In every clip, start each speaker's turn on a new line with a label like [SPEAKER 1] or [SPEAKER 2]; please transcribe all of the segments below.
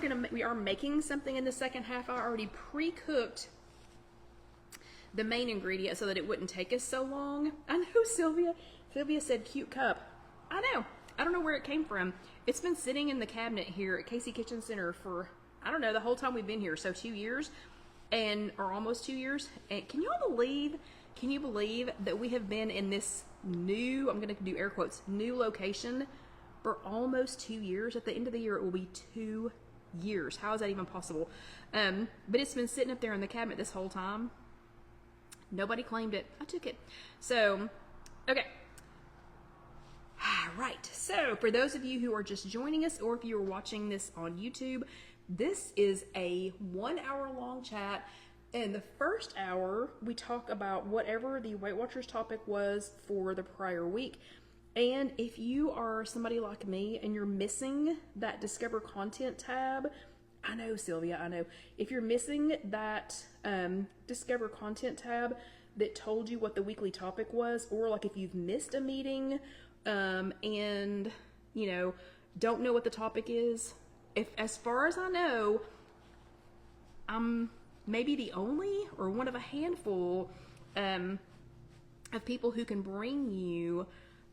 [SPEAKER 1] are making something in the second half. I already pre-cooked the main ingredient so that it wouldn't take us so long. I know, Sylvia said cute cup. I know. I don't know where it came from. It's been sitting in the cabinet here at Casey Kitchen Center for, I don't know, the whole time we've been here. So 2 years, or almost 2 years. And can you believe that we have been in this new, I'm going to do air quotes, new location for almost 2 years? At the end of the year, it will be 2 years. How is that even possible? But it's been sitting up there in the cabinet this whole time. Nobody claimed it. I took it. So, okay. Right. So, for those of you who are just joining us, or if you're watching this on YouTube, this is a 1 hour long chat. In the first hour, we talk about whatever the Weight Watchers topic was for the prior week. And if you are somebody like me and you're missing that Discover Content tab, I know, Sylvia, I know. If you're missing that Discover Content tab that told you what the weekly topic was, or like if you've missed a meeting and, you know, don't know what the topic is, as far as I know, I'm maybe the only or one of a handful of people who can bring you,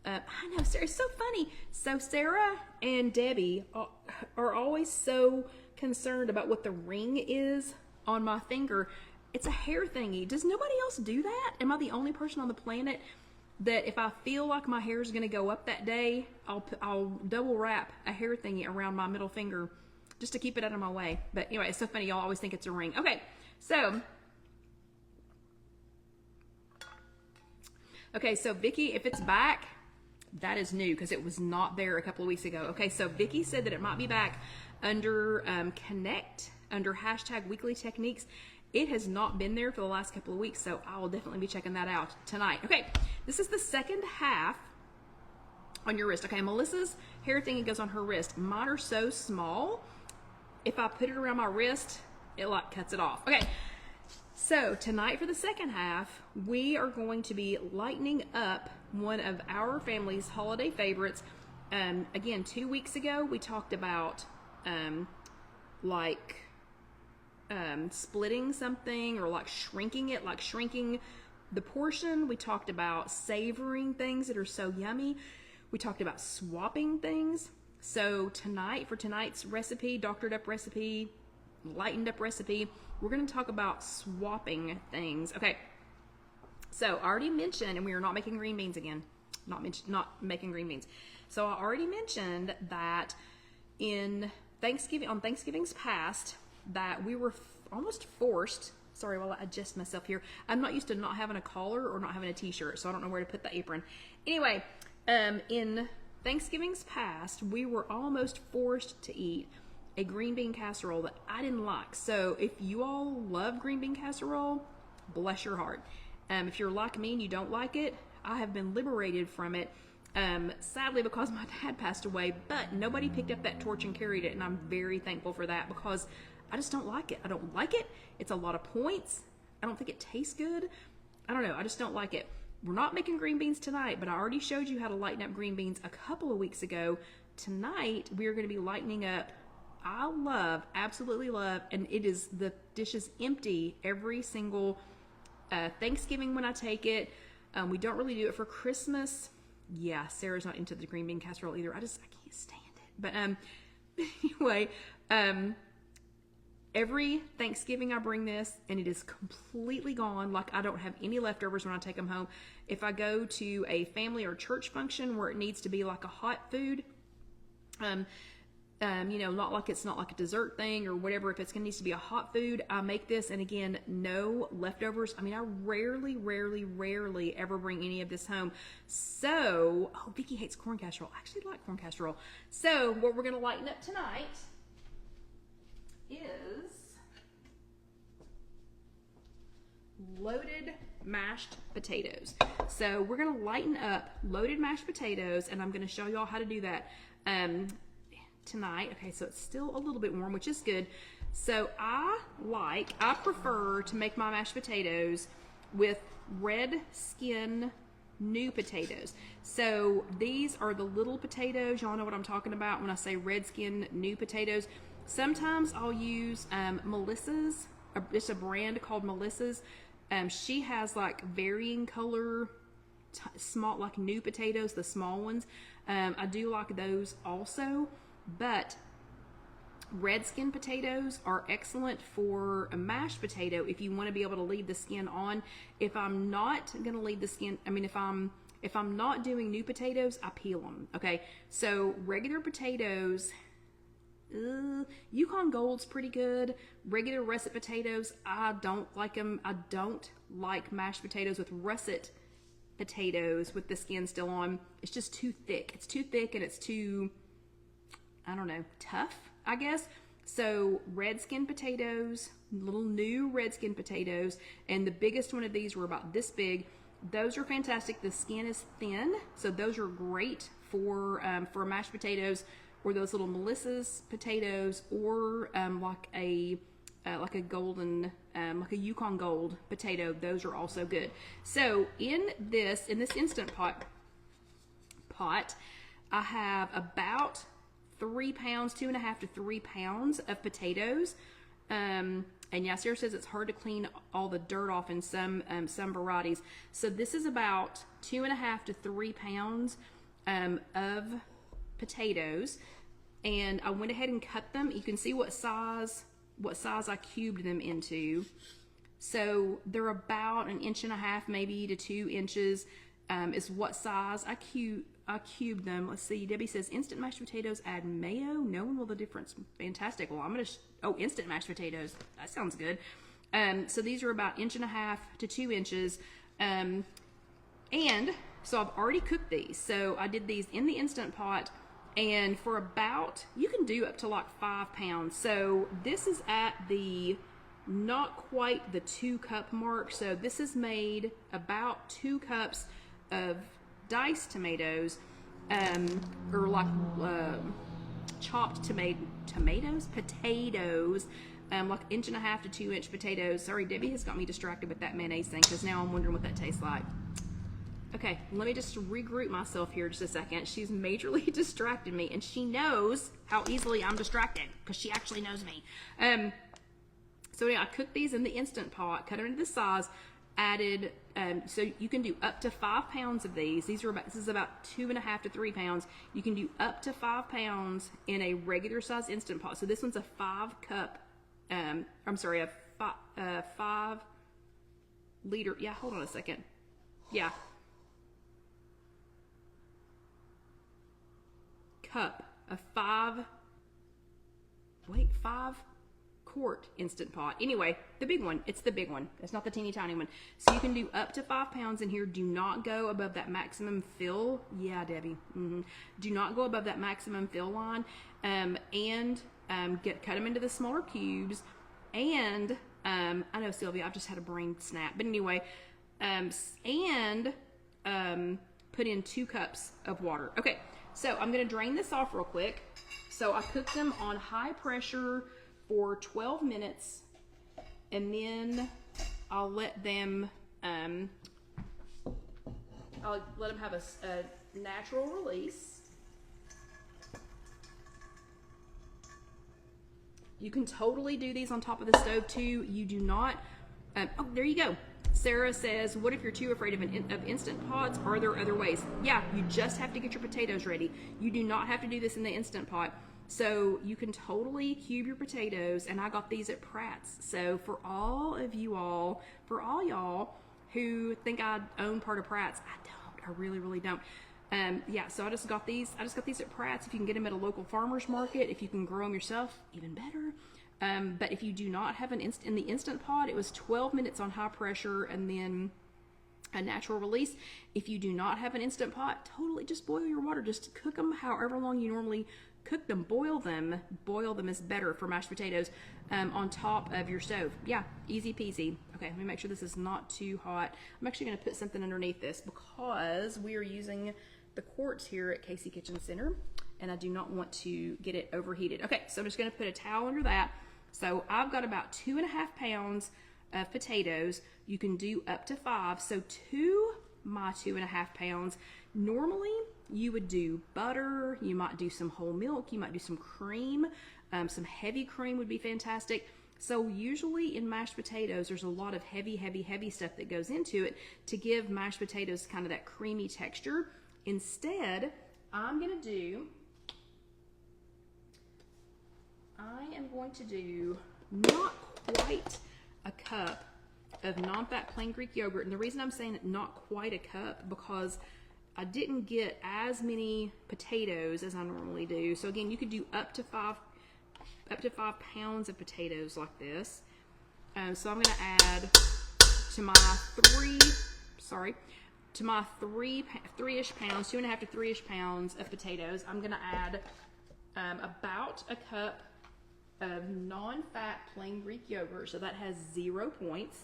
[SPEAKER 1] I know, Sarah, it's so funny. So Sarah and Debbie are always so concerned about what the ring is on my finger. It's a hair thingy. Does nobody else do that? Am I the only person on the planet that if I feel like my hair is going to go up that day, I'll double wrap a hair thingy around my middle finger just to keep it out of my way? But anyway, it's so funny. Y'all always think it's a ring. Okay, so Vicky, if it's back, that is new because it was not there a couple of weeks ago. Okay, so Vicky said that it might be back under Connect, under hashtag weekly techniques. It has not been there for the last couple of weeks, so I will definitely be checking that out tonight. Okay, this is the second half on your wrist. Okay, Melissa's hair thingy goes on her wrist. Mine are so small, if I put it around my wrist, it like cuts it off. Okay, so tonight for the second half, we are going to be lightening up one of our family's holiday favorites. Again, 2 weeks ago, we talked about splitting something, or like shrinking it, like shrinking the portion. We talked about savoring things that are so yummy. We talked about swapping things. So tonight, for tonight's recipe, doctored up recipe, lightened up recipe, we're going to talk about swapping things. Okay, so I already mentioned, and we are not making green beans again, not making green beans. So I already mentioned that on Thanksgiving's past, that we were almost forced, sorry while I adjust myself here, I'm not used to not having a collar or not having a t-shirt, so I don't know where to put the apron. Anyway, in Thanksgiving's past, we were almost forced to eat a green bean casserole that I didn't like. So if you all love green bean casserole, bless your heart. If you're like me and you don't like it, I have been liberated from it, sadly because my dad passed away, but nobody picked up that torch and carried it, and I'm very thankful for that because I just don't like it. I don't like it. It's a lot of points. I don't think it tastes good. I don't know. I just don't like it. We're not making green beans tonight, but I already showed you how to lighten up green beans a couple of weeks ago. Tonight, we are going to be lightening up. I love, absolutely love, and the dish is empty every single Thanksgiving when I take it. We don't really do it for Christmas. Yeah, Sarah's not into the green bean casserole either. I can't stand it. But anyway, every Thanksgiving I bring this, and it is completely gone. Like, I don't have any leftovers when I take them home. If I go to a family or church function where it needs to be like a hot food, not like a dessert thing or whatever, if it needs to be a hot food, I make this, and again, no leftovers. I mean, I rarely ever bring any of this home. So, Vicky hates corn casserole. I actually like corn casserole. So, what we're going to lighten up tonight is loaded mashed potatoes. So we're going to lighten up loaded mashed potatoes, and I'm going to show y'all how to do that tonight. Okay, so it's still a little bit warm, which is good. So I prefer to make my mashed potatoes with red skin new potatoes. So these are the little potatoes. Y'all know what I'm talking about when I say red skin new potatoes. Sometimes I'll use Melissa's. It's a brand called Melissa's. She has like varying color, small, like new potatoes, the small ones. I do like those also, but red skin potatoes are excellent for a mashed potato if you want to be able to leave the skin on. If I'm not going to leave the skin, I mean, if I'm not doing new potatoes, I peel them. Okay, so regular potatoes, Yukon Gold's pretty good. Regular russet potatoes, I don't like them. I don't like mashed potatoes with russet potatoes with the skin still on. It's just too thick. It's too thick and it's too, I don't know, tough, I guess. So red skin potatoes, little new red skin potatoes, and the biggest one of these were about this big. Those are fantastic. The skin is thin, so those are great for mashed potatoes, or those little Melissa's potatoes, or like a golden, like a Yukon Gold potato. Those are also good. So in this Instant Pot, I have about 3 pounds, 2.5 to 3 pounds of potatoes. And yeah, Sarah says it's hard to clean all the dirt off in some varieties. So this is about 2.5 to 3 pounds of potatoes, and I went ahead and cut them. You can see what size I cubed them into. So they're about 1.5 inches, maybe to 2 inches, is what size I cubed them. Let's see. Debbie says instant mashed potatoes add mayo. No one will the difference. Fantastic. Well, I'm gonna instant mashed potatoes. That sounds good. So these are about 1.5 to 2 inches. And so I've already cooked these. So I did these in the Instant Pot, and for about, you can do up to like 5 pounds. So this is at the, not quite the 2 cup mark. So this is made about 2 cups of diced tomatoes, or like chopped potatoes, like 1.5 to 2 inch potatoes. Sorry, Debbie has got me distracted with that mayonnaise thing, because now I'm wondering what that tastes like. Okay, let me just regroup myself here just a second. She's majorly distracted me, and she knows how easily I'm distracted, because she actually knows me. So yeah, I cooked these in the Instant Pot, cut them into the size, added, so you can do up to 5 pounds of these. This is about 2.5 to 3 pounds. You can do up to 5 pounds in a regular size Instant Pot. So this one's a 5 cup, a 5 liter, yeah, hold on a second. Yeah. Cup of 5 quart Instant Pot. Anyway, the big one. It's the big one. It's not the teeny tiny one. So you can do up to 5 pounds in here. Do not go above that maximum fill. Yeah, Debbie. Do not go above that maximum fill line. And cut them into the smaller cubes. And I know, Sylvia, I've just had a brain snap. But anyway, put in 2 cups of water. Okay, so I'm going to drain this off real quick. So I cooked them on high pressure for 12 minutes, and then I'll let them have a natural release. You can totally do these on top of the stove too. You do not, oh, there you go. Sarah says, what if you're too afraid of Instant Pots? Are there other ways? Yeah, you just have to get your potatoes ready. You do not have to do this in the Instant Pot. So you can totally cube your potatoes, and I got these at Pratt's. So for all y'all who think I own part of Pratt's, I don't. I really, really don't. Yeah, so I just got these at Pratt's. If you can get them at a local farmer's market, if you can grow them yourself, even better. But if you do not have in the Instant Pot, it was 12 minutes on high pressure and then a natural release. If you do not have an Instant Pot, totally just boil your water. Just cook them however long you normally cook them. Boil them is better for mashed potatoes on top of your stove. Yeah, easy peasy. Okay, let me make sure this is not too hot. I'm actually going to put something underneath this because we are using the quartz here at Casey Kitchen Center, and I do not want to get it overheated. Okay, so I'm just going to put a towel under that. So I've got about 2.5 pounds of potatoes. You can do up to 5. So 2 my 2.5 pounds. Normally, you would do butter, you might do some whole milk, you might do some cream, some heavy cream would be fantastic. So usually in mashed potatoes, there's a lot of heavy stuff that goes into it to give mashed potatoes kind of that creamy texture. Instead, I am going to do not quite a cup of non-fat plain Greek yogurt. And the reason I'm saying not quite a cup, because I didn't get as many potatoes as I normally do. So again, you could do up to 5 pounds of potatoes like this. So I'm going to add to my three-ish pounds, 2.5 to 3-ish pounds of potatoes. I'm going to add about a cup of non-fat plain Greek yogurt. So that has 0 points.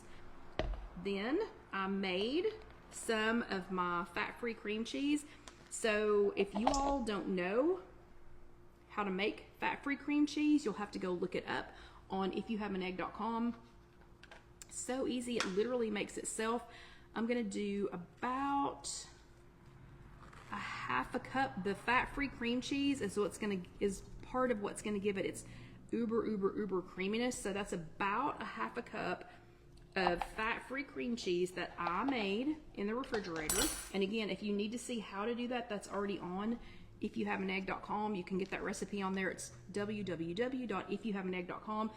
[SPEAKER 1] Then I made some of my fat-free cream cheese. So if you all don't know how to make fat-free cream cheese, you'll have to go look it up on IfYouHaveAnEgg.com. So easy, it literally makes itself. I'm gonna do about a half a cup. The fat-free cream cheese is part of what's gonna give it its uber creaminess. So that's about a half a cup of fat-free cream cheese that I made in the refrigerator. And again, if you need to see how to do that, that's already on IfYouHaveAnEgg.com. You can get that recipe on there. It's www.ifyouhaveanegg.com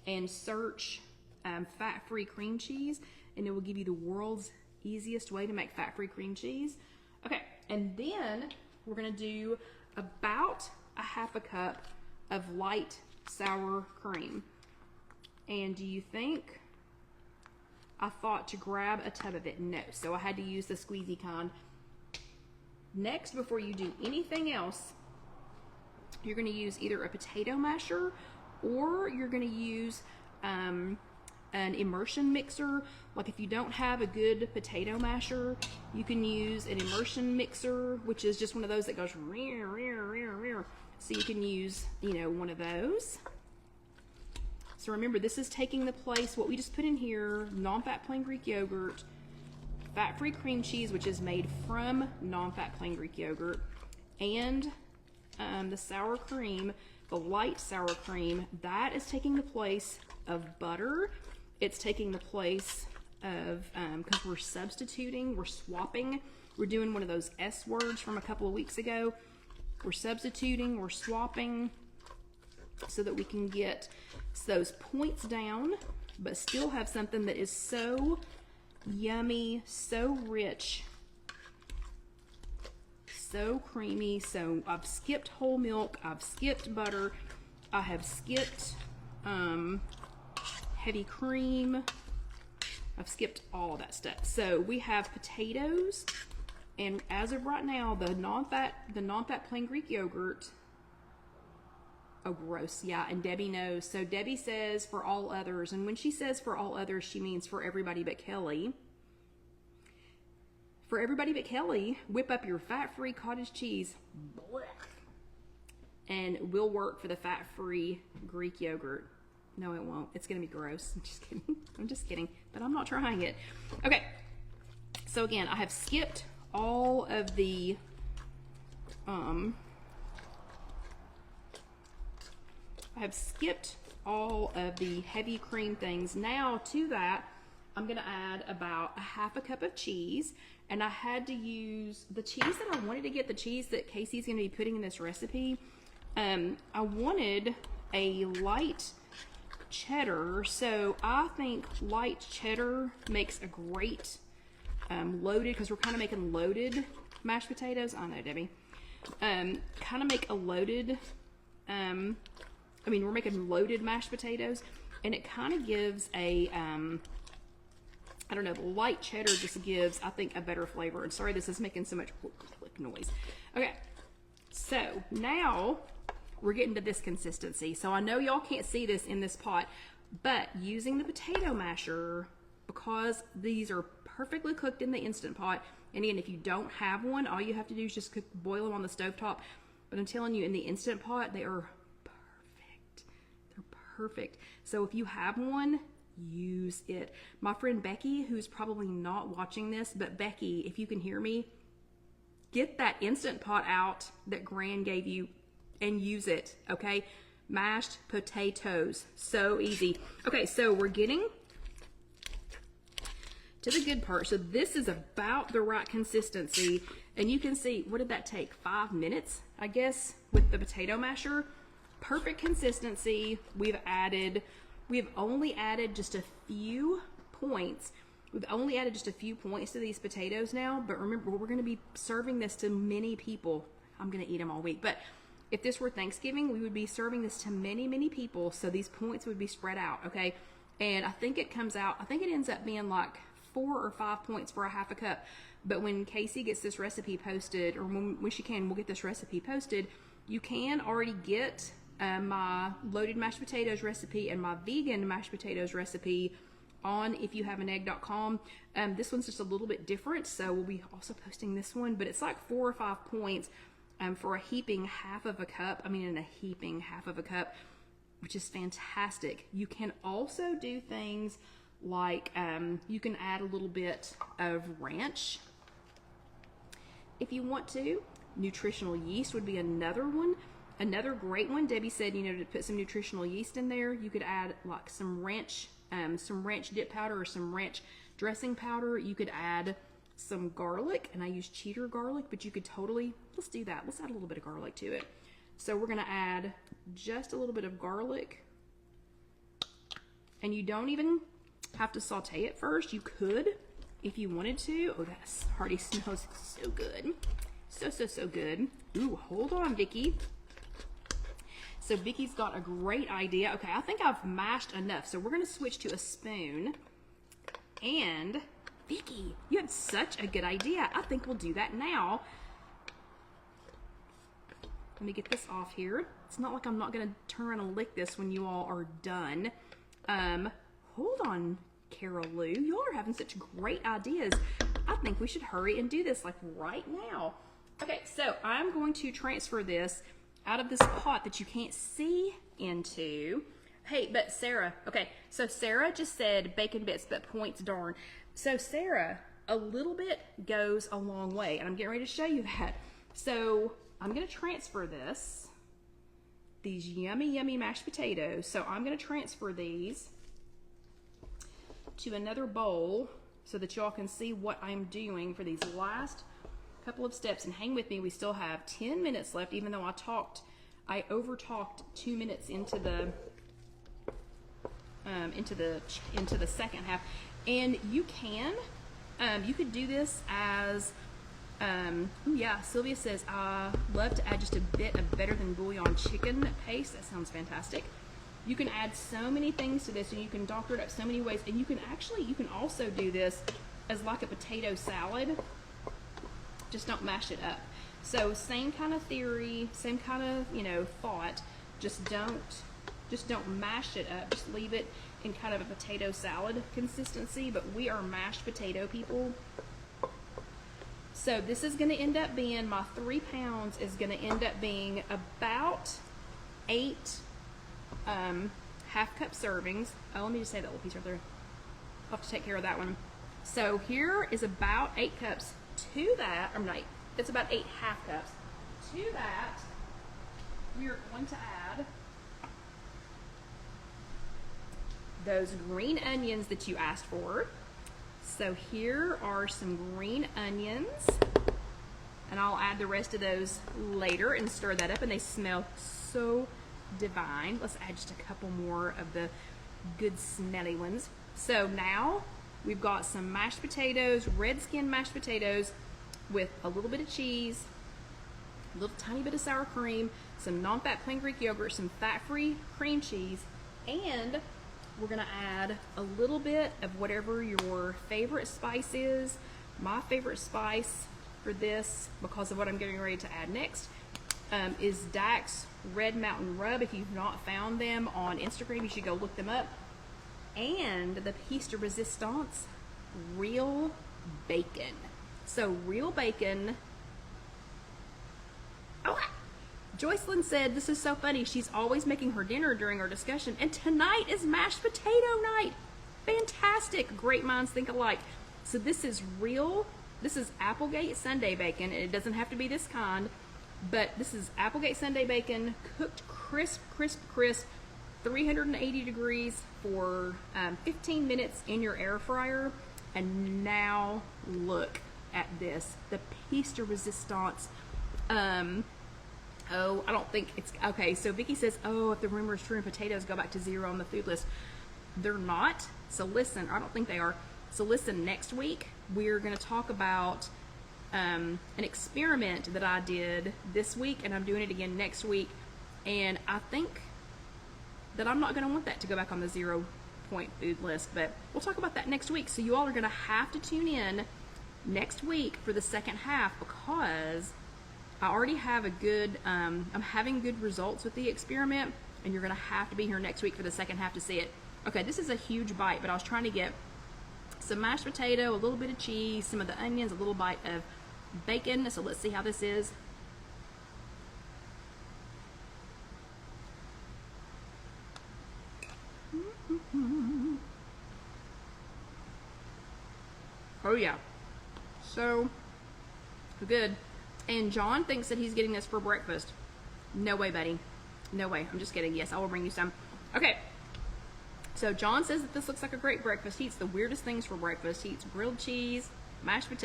[SPEAKER 1] and search fat-free cream cheese, and it will give you the world's easiest way to make fat-free cream cheese. Okay, and then we're gonna do about a half a cup of light sour cream. And do you think I thought to grab a tub of it? No, so I had to use the squeezy kind. Next, before you do anything else, you're going to use either a potato masher or you're going to use an immersion mixer. Like if you don't have a good potato masher, you can use an immersion mixer, which is just one of those that goes rear, rear, rear, rear. So you can use, one of those. So remember, this is taking the place, what we just put in here, non-fat plain Greek yogurt, fat-free cream cheese, which is made from non-fat plain Greek yogurt, and the sour cream, the light sour cream, that is taking the place of butter. It's taking the place of, because we're substituting, we're swapping, we're doing one of those S words from a couple of weeks ago. We're substituting, we're swapping, so that we can get those points down, but still have something that is so yummy, so rich, so creamy. So I've skipped whole milk, I've skipped butter, I have skipped heavy cream, I've skipped all of that stuff. So we have potatoes, and as of right now, the non-fat plain Greek yogurt. Oh, gross. Yeah, and Debbie knows. So Debbie says for all others, and when she says for all others, she means for everybody but Kelly. For everybody but Kelly, whip up your fat-free cottage cheese, and we'll work for the fat-free Greek yogurt. No, it won't. It's going to be gross. I'm just kidding. I'm just kidding, but I'm not trying it. Okay, so again, I have skipped all of the heavy cream things. Now to that, I'm gonna add about a half a cup of cheese, and I had to use the cheese that I wanted to get, the cheese that Casey's gonna be putting in this recipe. I wanted a light cheddar, so I think light cheddar makes a great loaded, because we're kind of making loaded mashed potatoes. I know, Debbie. Kind of make a loaded, we're making loaded mashed potatoes, and it kind of gives a, I don't know, the light cheddar just gives, I think, a better flavor. And sorry, this is making so much click noise. Okay, so now we're getting to this consistency. So I know y'all can't see this in this pot, but using the potato masher, because these are perfectly cooked in the Instant Pot, and again, if you don't have one, all you have to do is just boil them on the stovetop. But I'm telling you, in the Instant Pot, they are perfect. They're perfect. So if you have one, use it. My friend Becky, who's probably not watching this, but Becky, if you can hear me, get that Instant Pot out that Gran gave you and use it, okay? Mashed potatoes, so easy. Okay, so we're getting to the good part. So this is about the right consistency, and you can see, what did that take? 5 minutes, I guess, with the potato masher. Perfect consistency. We've only added just a few points. We've only added just a few points to these potatoes now, but remember, we're going to be serving this to many people. I'm going to eat them all week, but if this were Thanksgiving, we would be serving this to many, many people, so these points would be spread out, okay? And I think it ends up being like 4 or 5 points for a half a cup. But when Casey gets this recipe posted, or when she can, we'll get this recipe posted, you can already get my loaded mashed potatoes recipe and my vegan mashed potatoes recipe on IfYouHaveAnEgg.com. This one's just a little bit different, so we'll be also posting this one, but it's like 4 or 5 points for a heaping half of a cup, which is fantastic. You can also do things like you can add a little bit of ranch if you want to. Nutritional yeast would be another one. Another great one. Debbie said, you know, to put some nutritional yeast in there. You could add like some ranch dip powder or some ranch dressing powder. You could add some garlic, and I use cheddar garlic, but you could totally, let's do that. Let's add a little bit of garlic to it. So we're gonna add just a little bit of garlic, and you don't even have to saute it first. You could if you wanted to. Oh, that already smells so good. So good. Ooh, hold on, Vicki. So Vicki's got a great idea. Okay, I think I've mashed enough. So we're gonna switch to a spoon. And Vicki, you had such a good idea. I think we'll do that now. Let me get this off here. It's not like I'm not gonna turn around and lick this when you all are done. Hold on, Carol Lou. Y'all are having such great ideas. I think we should hurry and do this like right now. Okay, so I'm going to transfer this out of this pot that you can't see into. Hey, but Sarah, okay, so Sarah just said bacon bits, but points darn. So Sarah, a little bit goes a long way, and I'm getting ready to show you that. So I'm gonna transfer these yummy, yummy mashed potatoes. So I'm gonna transfer these to another bowl so that y'all can see what I'm doing for these last couple of steps. And hang with me, we still have 10 minutes left, even though I over talked 2 minutes into the second half. And you could do this as yeah, Sylvia says, I love to add just a bit of better than bouillon chicken paste. That sounds fantastic. You can add so many things to this, and you can doctor it up so many ways. And you can also do this as like a potato salad. Just don't mash it up. So same kind of theory, same kind of, you know, thought. Just don't mash it up. Just leave it in kind of a potato salad consistency. But we are mashed potato people. So this is going to end up being, my 3 pounds is going to end up being about 8 half-cup servings. Oh, let me just say that little piece right there. I'll have to take care of that one. So here is about 8 cups. To that, or not, it's about 8 half cups. To that, we are going to add those green onions that you asked for. So here are some green onions, and I'll add the rest of those later and stir that up, and they smell so divine. Let's add just a couple more of the good smelly ones. So now we've got some mashed potatoes, red skin mashed potatoes with a little bit of cheese, a little tiny bit of sour cream, some non-fat plain Greek yogurt, some fat-free cream cheese, and we're gonna add a little bit of whatever your favorite spice is. My favorite spice for this, because of what I'm getting ready to add next, is Dax Red Mountain Rub. If you've not found them on Instagram, you should go look them up. And the piece de resistance, real bacon. So real bacon. Oh, Joycelyn said, this is so funny. She's always making her dinner during our discussion, and tonight is mashed potato night. Fantastic. Great minds think alike. So this is real. This is Applegate Sunday bacon. And it doesn't have to be this kind, but this is Applegate Sunday bacon, cooked crisp, crisp, crisp, 380 degrees for 15 minutes in your air fryer. And now look at this, the piece de resistance. Oh, I don't think it's okay. So Vicky says, oh, if the rumor is true and potatoes go back to 0 on the food list, they're not. So listen, I don't think they are. So listen, next week we're going to talk about an experiment that I did this week, and I'm doing it again next week. And I think that I'm not going to want that to go back on the 0-point food list, but we'll talk about that next week. So you all are going to have to tune in next week for the second half, because I already have a good, I'm having good results with the experiment, and you're going to have to be here next week for the second half to see it. Okay, this is a huge bite, but I was trying to get some mashed potato, a little bit of cheese, some of the onions, a little bite of bacon. So let's see how this is. Oh yeah, so good. And John thinks that he's getting this for breakfast. No way, buddy. No way. I'm just kidding. Yes, I will bring you some. Okay. So John says that this looks like a great breakfast. He eats the weirdest things for breakfast. He eats grilled cheese,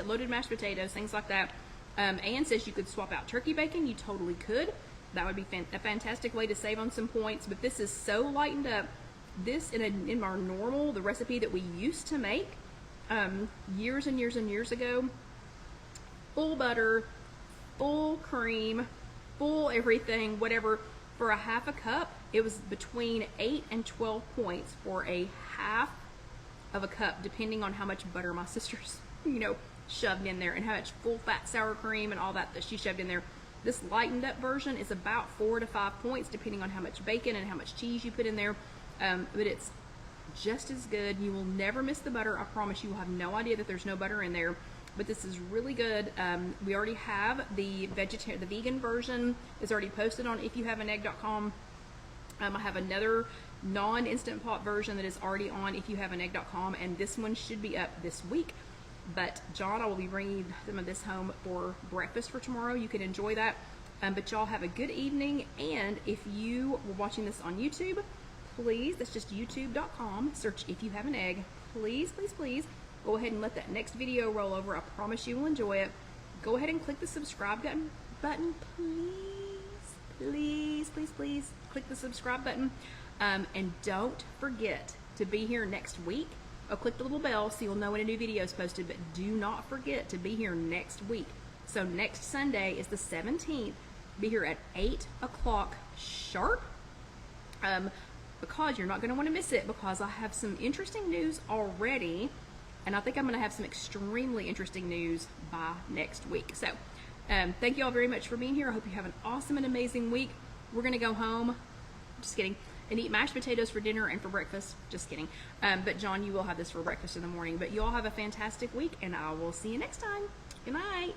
[SPEAKER 1] loaded mashed potatoes, things like that. Ann says you could swap out turkey bacon. You totally could. That would be a fantastic way to save on some points. But this is so lightened up. This in our normal, the recipe that we used to make years and years and years ago, full butter, full cream, full everything, whatever. For a half a cup, it was between 8 and 12 points for a half of a cup, depending on how much butter my sister's, shoved in there, and how much full fat sour cream and all that she shoved in there. This lightened up version is about 4 to 5 points, depending on how much bacon and how much cheese you put in there. But it's just as good. You will never miss the butter. I promise you will have no idea that there's no butter in there. But this is really good. We already have the vegan version is already posted on IfYouHaveAnEgg.com. I have another non-instant pot version that is already on IfYouHaveAnEgg.com, and this one should be up this week. But John, I will be bringing some of this home for breakfast for tomorrow. You can enjoy that. But y'all have a good evening. And if you were watching this on YouTube, please, that's just youtube.com. Search If You Have an Egg. Please, please, please. Go ahead and let that next video roll over. I promise you will enjoy it. Go ahead and click the subscribe button. Please, please, please click the subscribe button. And don't forget to be here next week. Click the little bell so you'll know when a new video is posted. But do not forget to be here next week. So next Sunday is the 17th. Be here at 8 o'clock sharp. Because you're not going to want to miss it, because I have some interesting news already. And I think I'm going to have some extremely interesting news by next week. So, thank you all very much for being here. I hope you have an awesome and amazing week. We're going to go home, just kidding, and eat mashed potatoes for dinner and for breakfast. Just kidding. But John, you will have this for breakfast in the morning. But you all have a fantastic week, and I will see you next time. Good night.